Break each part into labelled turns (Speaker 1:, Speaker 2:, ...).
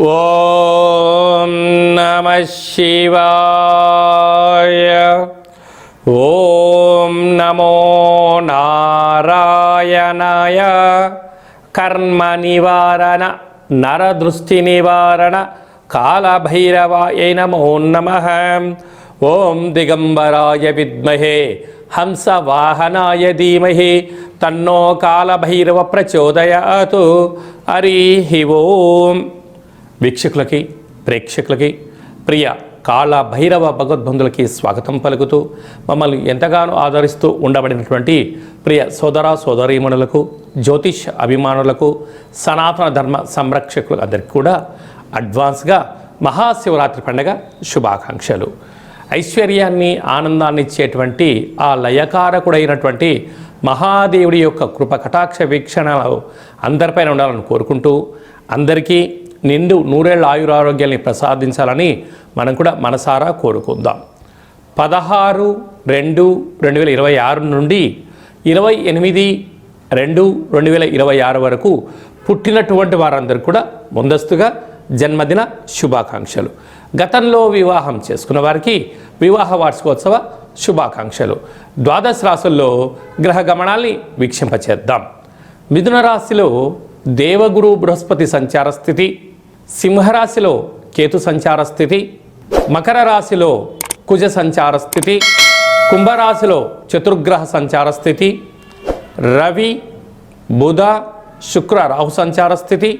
Speaker 1: ఓం నమః శివాయ. ఓం నమో నారాయణాయ. కర్మ నివారణ నరదృష్టి నివారణ కాళభైరవాయ నమో నమః. ఓం దిగంబరాయ విద్మహే హంసవాహనాయ ధీమహి తన్నో కాళభైరవ ప్రచోదయాతు. హరి ఓం. వీక్షకులకి ప్రేక్షకులకి ప్రియ కాళభైరవ భగవద్బంధులకి స్వాగతం పలుకుతూ మమ్మల్ని ఎంతగానో ఆదరిస్తూ ఉండబడినటువంటి ప్రియ సోదర సోదరీమణులకు, జ్యోతిష్ అభిమానులకు, సనాతన ధర్మ సంరక్షకులకు అందరికీ కూడా అడ్వాన్స్గా మహాశివరాత్రి పండుగ శుభాకాంక్షలు. ఐశ్వర్యాన్ని ఆనందాన్ని ఇచ్చేటువంటి ఆ లయకారకుడైనటువంటి మహాదేవుడి యొక్క కృప కటాక్ష వీక్షణలు అందరిపైన ఉండాలని కోరుకుంటూ అందరికీ నిండు నూరేళ్ల ఆయురారోగ్యాన్ని ప్రసాదించాలని మనం కూడా మనసారా కోరుకుందాం. 16/2/2026 నుండి 28/2/2026 వరకు పుట్టినటువంటి వారందరూ కూడా ముందస్తుగా జన్మదిన శుభాకాంక్షలు. గతంలో వివాహం చేసుకున్న వారికి వివాహ వార్షికోత్సవ శుభాకాంక్షలు. ద్వాదశ రాశుల్లో గ్రహ గమనాల్ని వీక్షింపచేద్దాం. మిథున రాశిలో దేవగురు బృహస్పతి సంచార స్థితి, సింహరాశిలో కేతు సంచార స్థితి, మకర రాశిలో కుజ సంచార స్థితి, కుంభరాశిలో చతుర్గ్రహ సంచార స్థితి, రవి బుధ శుక్ర రాహు సంచార స్థితి,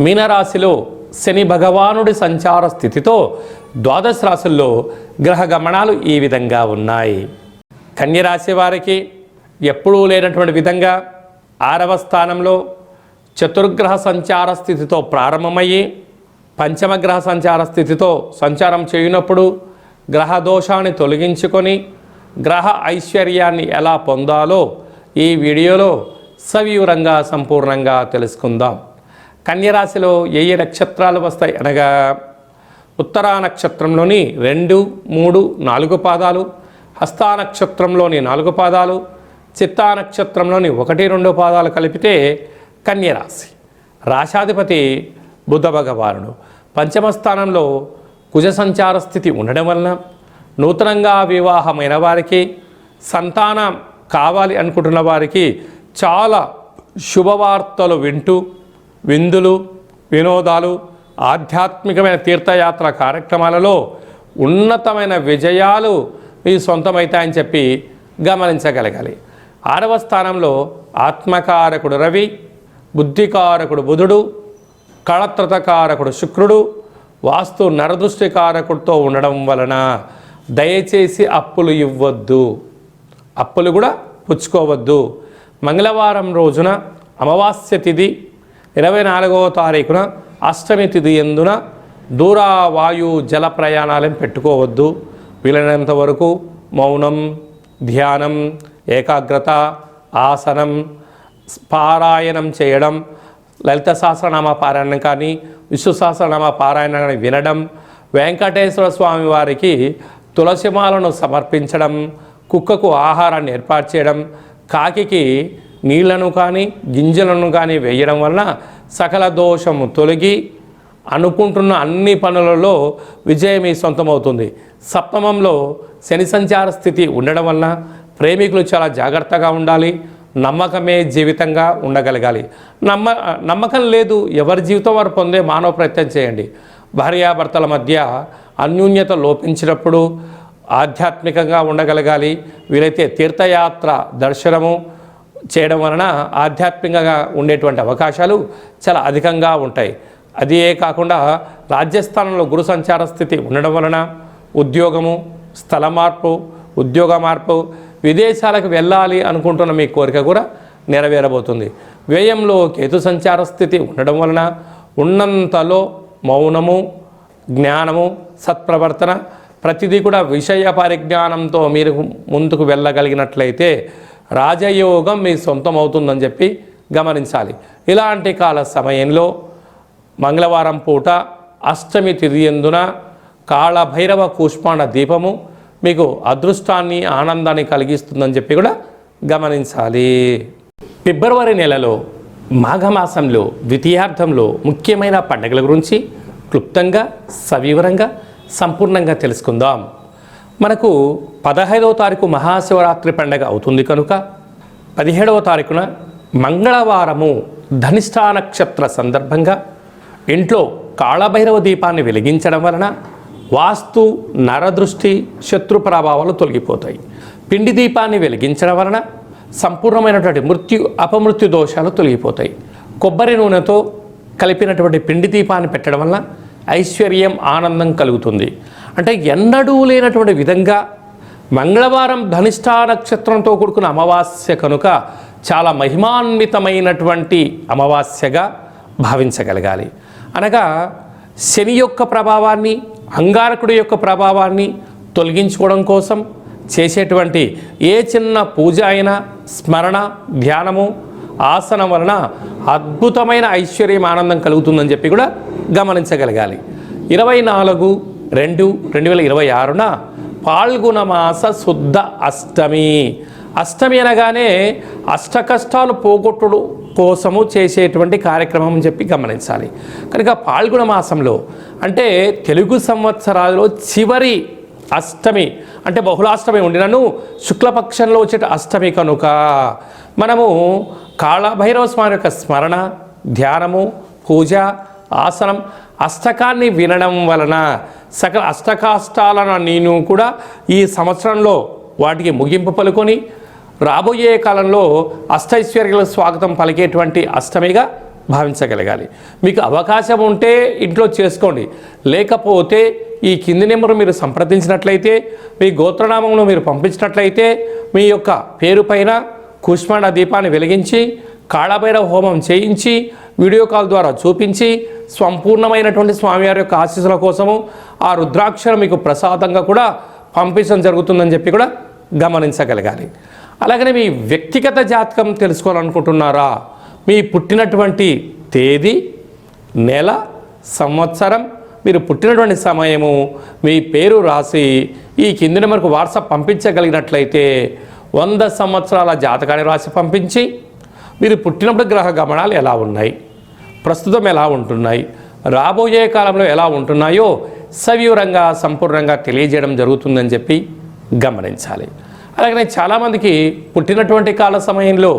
Speaker 1: మీనరాశిలో శని భగవానుడి సంచార స్థితితో ద్వాదశ రాశుల్లో గ్రహ గమనాలు ఈ విధంగా ఉన్నాయి. కన్యరాశి వారికి ఎప్పుడూ లేనటువంటి విధంగా 6వ స్థానంలో చతుర్గ్రహ సంచార స్థితితో ప్రారంభమయ్యి పంచమగ్రహ సంచార స్థితితో సంచారం చేయనప్పుడు గ్రహ దోషాన్ని తొలగించుకొని గ్రహ ఐశ్వర్యాన్ని ఎలా పొందాలో ఈ వీడియోలో సవివరంగా సంపూర్ణంగా తెలుసుకుందాం. కన్యరాశిలో ఏ నక్షత్రాలు వస్తాయి అనగా ఉత్తరా నక్షత్రంలోని 2, 3, 4 పాదాలు, హస్తా నక్షత్రంలోని 4 పాదాలు, చిత్తా నక్షత్రంలోని 1, 2 పాదాలు కలిపితే కన్యరాశి. రాశాధిపతి బుధ భగవానుడు. పంచమ స్థానంలో కుజ సంచార స్థితి ఉండడం వలన నూతనంగా వివాహమైన వారికి, సంతానం కావాలి అనుకుంటున్న వారికి చాలా శుభవార్తలు వింటూ విందులు, వినోదాలు, ఆధ్యాత్మికమైన తీర్థయాత్ర కార్యక్రమాలలో ఉన్నతమైన విజయాలు మీ సొంతమవుతాయని చెప్పి గమనించగలగాలి. 6వ స్థానంలో ఆత్మకారకుడు రవి, బుద్ధికారకుడు బుధుడు, కళత్రతకారకుడు శుక్రుడు, వాస్తు నరదృష్టికారకుడితో ఉండడం వలన దయచేసి అప్పులు ఇవ్వద్దు, అప్పులు కూడా పుచ్చుకోవద్దు. మంగళవారం రోజున అమావాస్య తిథి 24వ తారీఖున అష్టమి తిథి ఎందున దూరవాయు జల ప్రయాణాలను పెట్టుకోవద్దు. వీలైనంత వరకు మౌనం, ధ్యానం, ఏకాగ్రత, ఆసనం, పారాయణం చేయడం, లలిత సహస్రనామ పారాయణం కానీ విష్ణు సహస్రనామ పారాయణం కానీ వినడం, వెంకటేశ్వర స్వామి వారికి తులసిమాలను సమర్పించడం, కుక్కకు ఆహారాన్ని ఏర్పాటు చేయడం, కాకికి నీళ్లను కానీ గింజలను కానీ వేయడం వలన సకల దోషము తొలగి అనుకుంటున్న అన్ని పనులలో విజయం మీ సొంతమవుతుంది. సప్తమంలో శని సంచార స్థితి ఉండడం వలన ప్రేమికులు చాలా జాగ్రత్తగా ఉండాలి. నమ్మకమే జీవితంగా ఉండగలగాలి. నమ్మకం లేదు, ఎవరి జీవితం వారు పొందే మానవ ప్రయత్నం చేయండి. భార్యాభర్తల మధ్య అన్యోన్యత లోపించినప్పుడు ఆధ్యాత్మికంగా ఉండగలగాలి. వీలైతే తీర్థయాత్ర దర్శనము చేయడం వలన ఆధ్యాత్మికంగా ఉండేటువంటి అవకాశాలు చాలా అధికంగా ఉంటాయి. అదే కాకుండా రాజ్యస్థానంలో గురు సంచార స్థితి ఉండడం వలన ఉద్యోగము, స్థల మార్పు, ఉద్యోగ మార్పు, విదేశాలకు వెళ్ళాలి అనుకుంటున్న మీ కోరిక కూడా నెరవేరబోతుంది. వ్యయంలో కేతు సంచార స్థితి ఉండడం వలన ఉన్నంతలో మౌనము, జ్ఞానము, సత్ప్రవర్తన, ప్రతిదీ కూడా విషయ పరిజ్ఞానంతో మీరు ముందుకు వెళ్ళగలిగినట్లయితే రాజయోగం మీ సొంతం అవుతుందని చెప్పి గమనించాలి. ఇలాంటి కాల సమయంలో మంగళవారం పూట అష్టమి తిథి ఎందున కాళభైరవ కూష్మాండ దీపము మీకు అదృష్టాన్ని, ఆనందాన్ని కలిగిస్తుందని చెప్పి కూడా గమనించాలి. ఫిబ్రవరి నెలలో మాఘమాసంలో ద్వితీయార్థంలో ముఖ్యమైన పండుగల గురించి క్లుప్తంగా సవివరంగా సంపూర్ణంగా తెలుసుకుందాం. మనకు 15వ తారీఖు మహాశివరాత్రి పండగ అవుతుంది కనుక 17వ తారీఖున మంగళవారము ధనిష్ఠా నక్షత్ర సందర్భంగా ఇంట్లో కాళభైరవ దీపాన్ని వెలిగించడం వలన వాస్తు నరదృష్టి శత్రు ప్రభావాలు తొలగిపోతాయి. పిండి దీపాన్ని వెలిగించడం వలన సంపూర్ణమైనటువంటి మృత్యు అపమృత్యు దోషాలు తొలగిపోతాయి. కొబ్బరి నూనెతో కలిపినటువంటి పిండి దీపాన్ని పెట్టడం వలన ఐశ్వర్యం ఆనందం కలుగుతుంది. అంటే ఎన్నడూ లేనటువంటి విధంగా మంగళవారం ధనిష్ఠా నక్షత్రంతో కూడుకున్న అమావాస్య కనుక చాలా మహిమాన్వితమైనటువంటి అమావాస్యగా భావించగలగాలి. అనగా శని యొక్క ప్రభావాన్ని అంగారకుడి యొక్క ప్రభావాన్ని తొలగించుకోవడం కోసం చేసేటువంటి ఏ చిన్న పూజ అయినా స్మరణ ధ్యానము ఆసనం వలన అద్భుతమైన ఐశ్వర్యం ఆనందం కలుగుతుందని చెప్పి కూడా గమనించగలగాలి. 24/2/2026న పాల్గొన మాస శుద్ధ అష్టమి. అష్టమి అనగానే అష్ట కష్టాలు పోగొట్టుడు కోసము చేసేటువంటి కార్యక్రమం అని చెప్పి గమనించాలి. కనుక పాల్గొన మాసంలో అంటే తెలుగు సంవత్సరాలలో చివరి అష్టమి అంటే బహుళాష్టమి ఉండినను శుక్లపక్షంలో వచ్చే అష్టమి కనుక మనము కాళభైరవ స్వామి యొక్క స్మరణ ధ్యానము పూజ ఆసనం అష్టకాన్ని వినడం వలన సకల అష్టకాష్టాలను నేను కూడా ఈ సంవత్సరంలో వాటికి ముగింపు పలుకొని రాబోయే కాలంలో అష్టైశ్వర్యాల స్వాగతం పలికేటువంటి అష్టమిగా భావించగలగాలి. మీకు అవకాశం ఉంటే ఇంట్లో చేసుకోండి, లేకపోతే ఈ కింది నెంబరు మీరు సంప్రదించినట్లయితే మీ గోత్రనామంలో మీరు పంపించినట్లయితే మీ యొక్క పేరు పైన కుష్మాండ దీపాన్ని వెలిగించి కాళభైరవ హోమం చేయించి వీడియో కాల్ ద్వారా చూపించి సంపూర్ణమైనటువంటి స్వామివారి యొక్క ఆశీస్సుల కోసము ఆ రుద్రాక్షరం మీకు ప్రసాదంగా కూడా పంపించడం జరుగుతుందని చెప్పి కూడా గమనించగలగాలి. అలాగనే మీ వ్యక్తిగత జాతకం తెలుసుకోవాలనుకుంటున్నారా? మీ పుట్టినటువంటి తేదీ, నెల, సంవత్సరం, మీరు పుట్టినటువంటి సమయము, మీ పేరు రాసి ఈ కింది నెంబర్కు వాట్సాప్ పంపించగలిగినట్లయితే 100 సంవత్సరాల జాతకాన్ని రాసి పంపించి మీరు పుట్టినప్పుడు గ్రహ గమనాలు ఎలా ఉన్నాయి, ప్రస్తుతం ఎలా ఉంటున్నాయి, రాబోయే కాలంలో ఎలా ఉంటున్నాయో సవివరంగా సంపూర్ణంగా తెలియజేయడం జరుగుతుందని చెప్పి గమనించాలి. అలాగనే చాలామందికి పుట్టినటువంటి కాల సమయంలో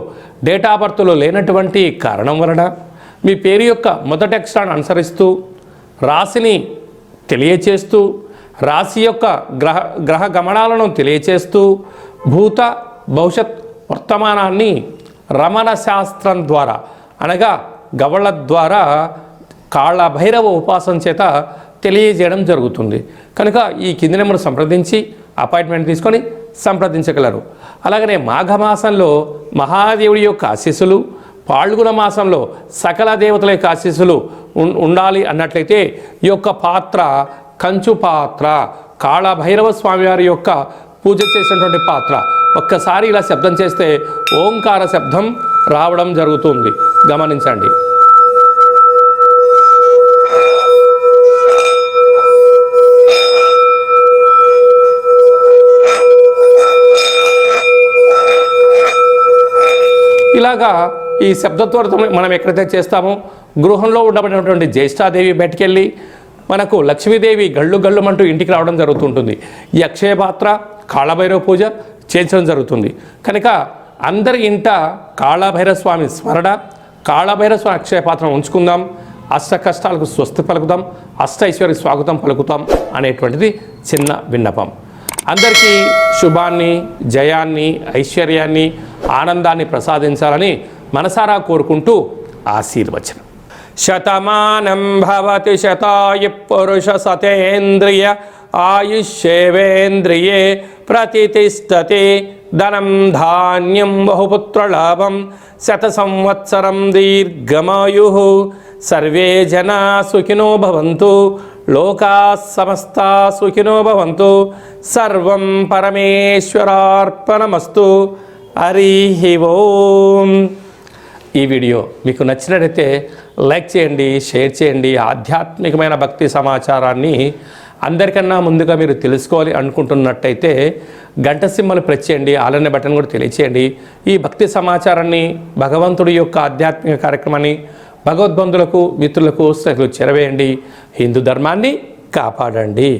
Speaker 1: డేట్ ఆఫ్ బర్త్లో లేనటువంటి కారణం వలన మీ పేరు యొక్క మొదటి అక్షరాన్ని అనుసరిస్తూ రాశిని తెలియచేస్తూ రాశి యొక్క గ్రహ గమనాలను తెలియచేస్తూ భూత భవిష్యత్ వర్తమానాన్ని రమణ శాస్త్రం ద్వారా అనగా గవళ ద్వారా కాళభైరవ ఉపాసన చేత తెలియజేయడం జరుగుతుంది. కనుక ఈ కింది నెంబర్ సంప్రదించి అపాయింట్మెంట్ తీసుకొని సంప్రదించగలరు. అలాగనే మాఘమాసంలో మహాదేవుడి యొక్క ఆశీస్సులు, పాల్గొన మాసంలో సకల దేవతల యొక్క ఆశీస్సులు ఉండాలి అన్నట్లయితే ఈ యొక్క పాత్ర కంచు పాత్ర, కాళభైరవ స్వామివారి యొక్క పూజ చేసినటువంటి పాత్ర ఒక్కసారి ఇలా శబ్దం చేస్తే ఓంకార శబ్దం రావడం జరుగుతుంది, గమనించండి. ఇలాగా ఈ శబ్దత్వరతో మనం ఎక్కడైతే చేస్తామో గృహంలో ఉండబడినటువంటి జ్యేష్ఠాదేవి బయటికెళ్ళి మనకు లక్ష్మీదేవి గళ్ళు గళ్ళుమంటూ ఇంటికి రావడం జరుగుతుంటుంది. ఈ అక్షయ పాత్ర కాళభైరవ పూజ చేయించడం జరుగుతుంది. కనుక అందరి ఇంట కాళభైరవ స్వామి స్మరణ, కాళభైరవ స్వామి అక్షయ పాత్రను ఉంచుకుందాం, అష్ట కష్టాలకు స్వస్తి పలుకుతాం, అష్ట ఐశ్వర్య స్వాగతం పలుకుతాం అనేటువంటిది చిన్న విన్నపం. అందరికీ శుభాన్ని, జయాన్ని, ఐశ్వర్యాన్ని, ఆనందాన్ని ప్రసాదించాలని మనసారా కోరుకుంటూ ఆశీర్వచనం. శతమానం భవతి శతాయు పురుష సతేంద్రియ ఆయుష్యేవేంద్రియే ప్రతిష్టతి ధనం ధాన్యం బహుపుత్రలాభం శత సంవత్సరం దీర్ఘమాయు సర్వే జనా సుఖినో భవంతు లోకా సమస్తా సుఖినో భవంతు సర్వం పరమేశ్వరార్పణమస్తు. హరి ఓం. ఈ వీడియో మీకు నచ్చినట్లయితే లైక్ చేయండి, షేర్ చేయండి. ఆధ్యాత్మికమైన భక్తి సమాచారాన్ని అందరికన్నా ముందుగా మీరు తెలుసుకోవాలి అనుకుంటున్నట్టయితే గంట సింబల్ ప్రెస్ చేయండి, ఆలనే బటన్ కూడా తెలియచేయండి. ఈ భక్తి సమాచారాన్ని, భగవంతుడి యొక్క ఆధ్యాత్మిక కార్యక్రమాన్ని భగవద్బంధులకు మిత్రులకు సకలు చేరవేయండి. హిందూ ధర్మాన్ని కాపాడండి.